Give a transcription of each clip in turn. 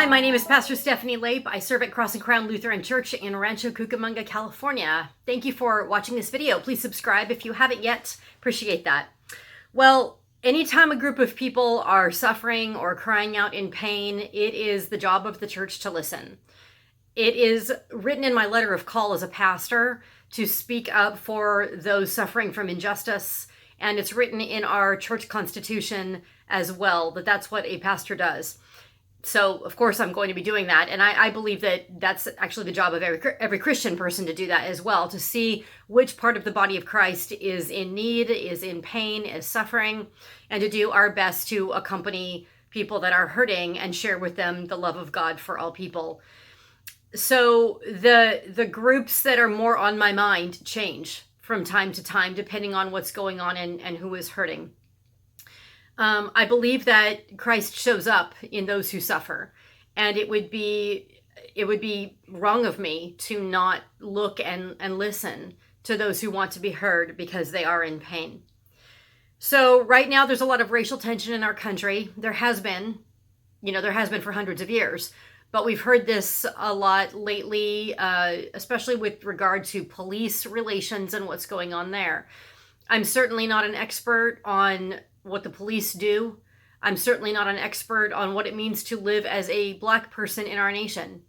Hi, my name is Pastor Stephanie Lape. I serve at Cross and Crown Lutheran Church in Rancho Cucamonga, California. Thank you for watching this video. Please subscribe if you haven't yet. Appreciate that. Well, anytime a group of people are suffering or crying out in pain, it is the job of the church to listen. It is written in my letter of call as a pastor to speak up for those suffering from injustice, and it's written in our church constitution as well, that that's what a pastor does. So, of course, I'm going to be doing that. And I believe that that's actually the job of every Christian person to do that as well, to see which part of the body of Christ is in need, is in pain, is suffering, and to do our best to accompany people that are hurting and share with them the love of God for all people. So the groups that are more on my mind change from time to time, depending on what's going on and who is hurting. I believe that Christ shows up in those who suffer, and it would be wrong of me to not look and listen to those who want to be heard because they are in pain. So right now there's a lot of racial tension in our country. There has been for hundreds of years, but we've heard this a lot lately, especially with regard to police relations and what's going on there. I'm certainly not an expert on what the police do. I'm certainly not an expert on what it means to live as a Black person in our nation.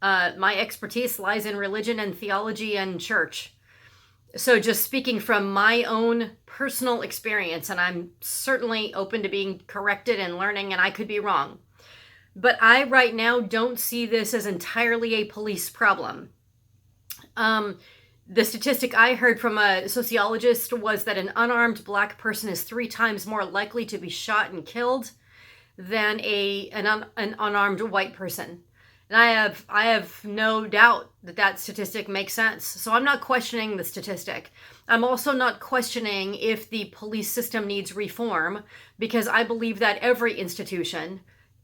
My expertise lies in religion and theology and church. So just speaking from my own personal experience, and I'm certainly open to being corrected and learning, and I could be wrong. But I right now don't see this as entirely a police problem. The statistic I heard from a sociologist was that an unarmed Black person is 3 times more likely to be shot and killed than an unarmed white person. And I have no doubt that statistic makes sense. So I'm not questioning the statistic. I'm also not questioning if the police system needs reform, because I believe that every institution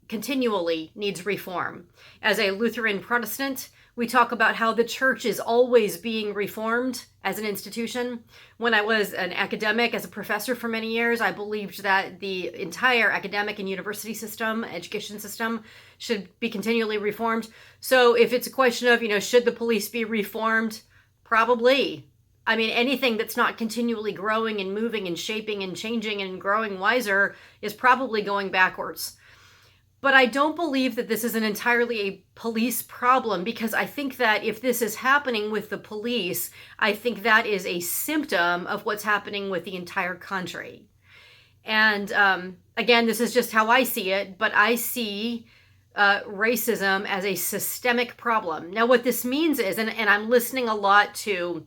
continually needs reform. As a Lutheran Protestant, we talk about how the church is always being reformed as an institution. When I was an academic, as a professor for many years, I believed that the entire academic and university system, education system, should be continually reformed. So if it's a question of, should the police be reformed? Probably. I mean, anything that's not continually growing and moving and shaping and changing and growing wiser is probably going backwards. But I don't believe that this is entirely a police problem, because I think that if this is happening with the police, I think that is a symptom of what's happening with the entire country. And again, this is just how I see it, but I see racism as a systemic problem. Now, what this means is, and I'm listening a lot to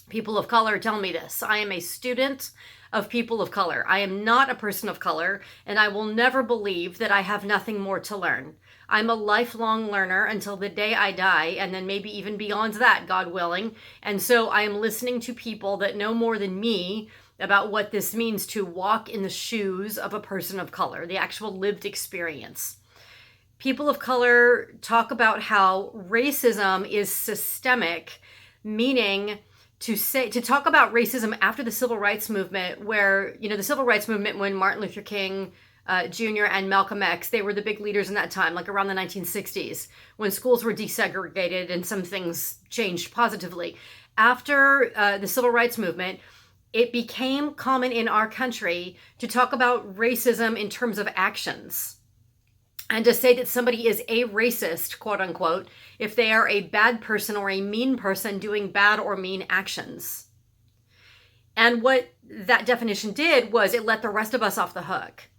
people of color tell me this. I am a student of people of color. I am not a person of color, and I will never believe that I have nothing more to learn. I'm a lifelong learner until the day I die, and then maybe even beyond that, God willing. And so I am listening to people that know more than me about what this means to walk in the shoes of a person of color, the actual lived experience. People of color talk about how racism is systemic, meaning to talk about racism after the civil rights movement, where, the civil rights movement, when Martin Luther King Jr. and Malcolm X, they were the big leaders in that time, like around the 1960s, when schools were desegregated and some things changed positively. After the civil rights movement, it became common in our country to talk about racism in terms of actions. And to say that somebody is a racist, quote unquote, if they are a bad person or a mean person doing bad or mean actions. And what that definition did was it let the rest of us off the hook.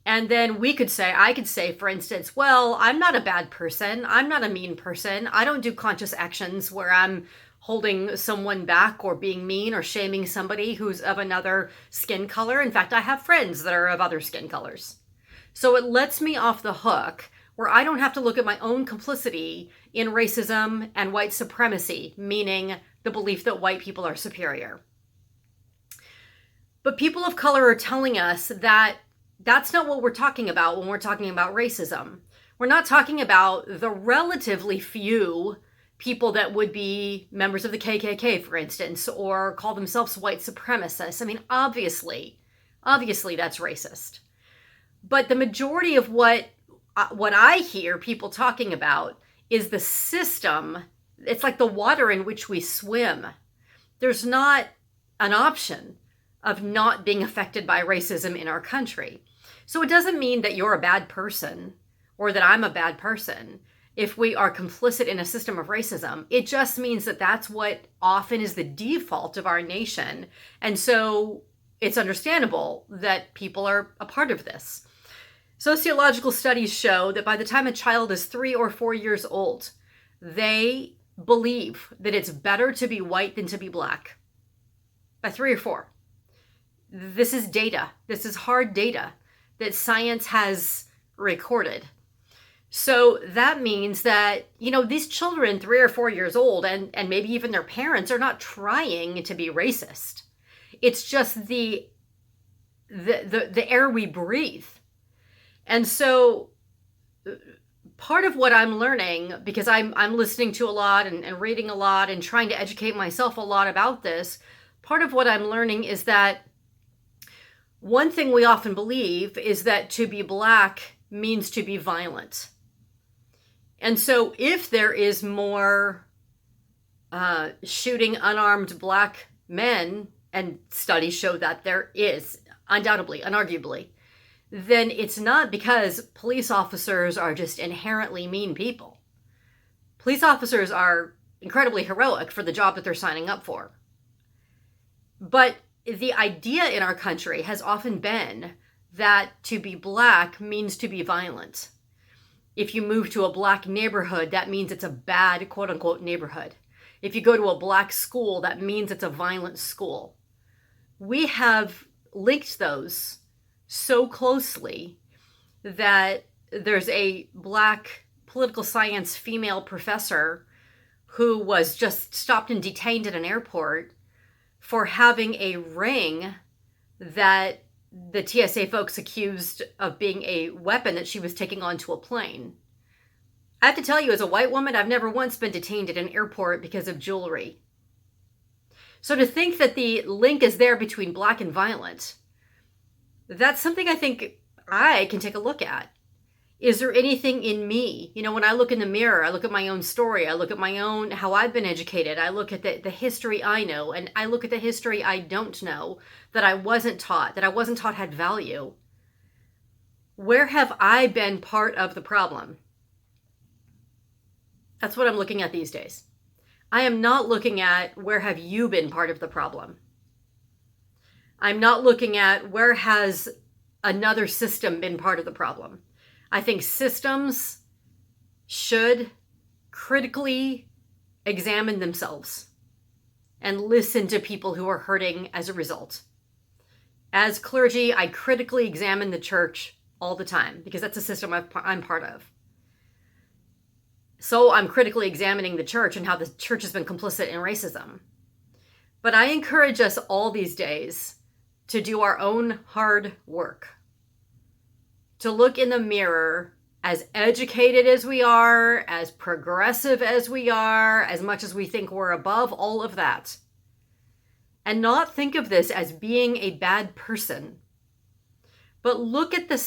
And then I could say, for instance, well, I'm not a bad person. I'm not a mean person. I don't do conscious actions where I'm holding someone back or being mean or shaming somebody who's of another skin color. In fact, I have friends that are of other skin colors. So it lets me off the hook, where I don't have to look at my own complicity in racism and white supremacy, meaning the belief that white people are superior. But people of color are telling us that that's not what we're talking about when we're talking about racism. We're not talking about the relatively few people that would be members of the KKK, for instance, or call themselves white supremacists. I mean, obviously that's racist. But the majority of what what I hear people talking about is the system. It's like the water in which we swim. There's not an option of not being affected by racism in our country. So it doesn't mean that you're a bad person or that I'm a bad person if we are complicit in a system of racism. It just means that that's what often is the default of our nation. And so it's understandable that people are a part of this. Sociological studies show that by the time a child is 3 or 4 years old, they believe that it's better to be white than to be black. By 3 or 4. This is data. This is hard data that science has recorded. So that means that, these children, 3 or 4 years old, and maybe even their parents, are not trying to be racist. It's just the air we breathe. And so part of what I'm learning, because I'm listening to a lot and reading a lot and trying to educate myself a lot about this, part of what I'm learning is that one thing we often believe is that to be black means to be violent. And so if there is more shooting unarmed black men, and studies show that there is, undoubtedly, unarguably, then it's not because police officers are just inherently mean people. Police officers are incredibly heroic for the job that they're signing up for. But the idea in our country has often been that to be black means to be violent. If you move to a black neighborhood, that means it's a bad, quote unquote, neighborhood. If you go to a black school, that means it's a violent school. We have linked those so closely that there's a black political science female professor who was just stopped and detained at an airport for having a ring that the TSA folks accused of being a weapon that she was taking onto a plane. I have to tell you, as a white woman, I've never once been detained at an airport because of jewelry. So to think that the link is there between black and violent, that's something I think I can take a look at. Is there anything in me? When I look in the mirror, I look at my own story. I look at my own, how I've been educated. I look at the history I know, and I look at the history I don't know, that I wasn't taught had value. Where have I been part of the problem? That's what I'm looking at these days. I am not looking at where have you been part of the problem. I'm not looking at where has another system been part of the problem. I think systems should critically examine themselves and listen to people who are hurting as a result. As clergy, I critically examine the church all the time because that's a system I'm part of. So I'm critically examining the church and how the church has been complicit in racism. But I encourage us all these days to do our own hard work. To look in the mirror, as educated as we are, as progressive as we are, as much as we think we're above all of that, and not think of this as being a bad person, but look at the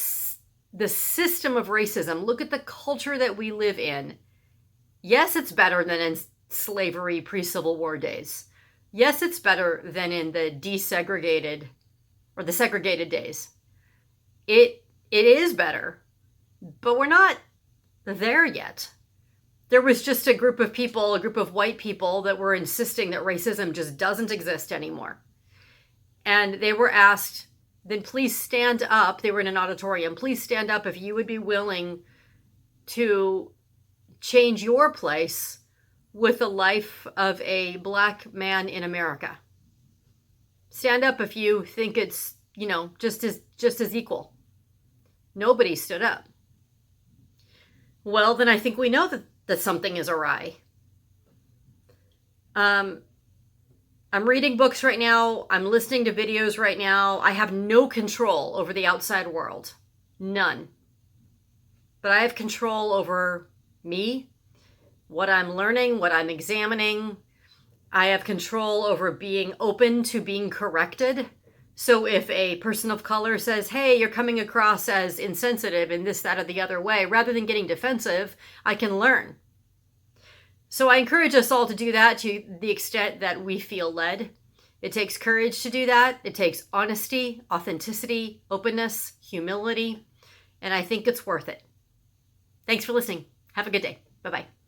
system of racism. Look at the culture that we live in. Yes, it's better than in slavery pre-Civil War days. Yes, it's better than in the desegregated or the segregated days. It is better, but we're not there yet. There was just a group of people, a group of white people that were insisting that racism just doesn't exist anymore. And they were asked, then please stand up. They were in an auditorium. Please stand up if you would be willing to change your place with the life of a black man in America. Stand up if you think it's, just as equal. Nobody stood up. Well, then I think we know that something is awry. I'm reading books right now. I'm listening to videos right now. I have no control over the outside world. None. But I have control over me, what I'm learning, what I'm examining. I have control over being open to being corrected So if a person of color says, hey, you're coming across as insensitive in this, that, or the other way, rather than getting defensive, I can learn. So I encourage us all to do that to the extent that we feel led. It takes courage to do that. It takes honesty, authenticity, openness, humility, and I think it's worth it. Thanks for listening. Have a good day. Bye-bye.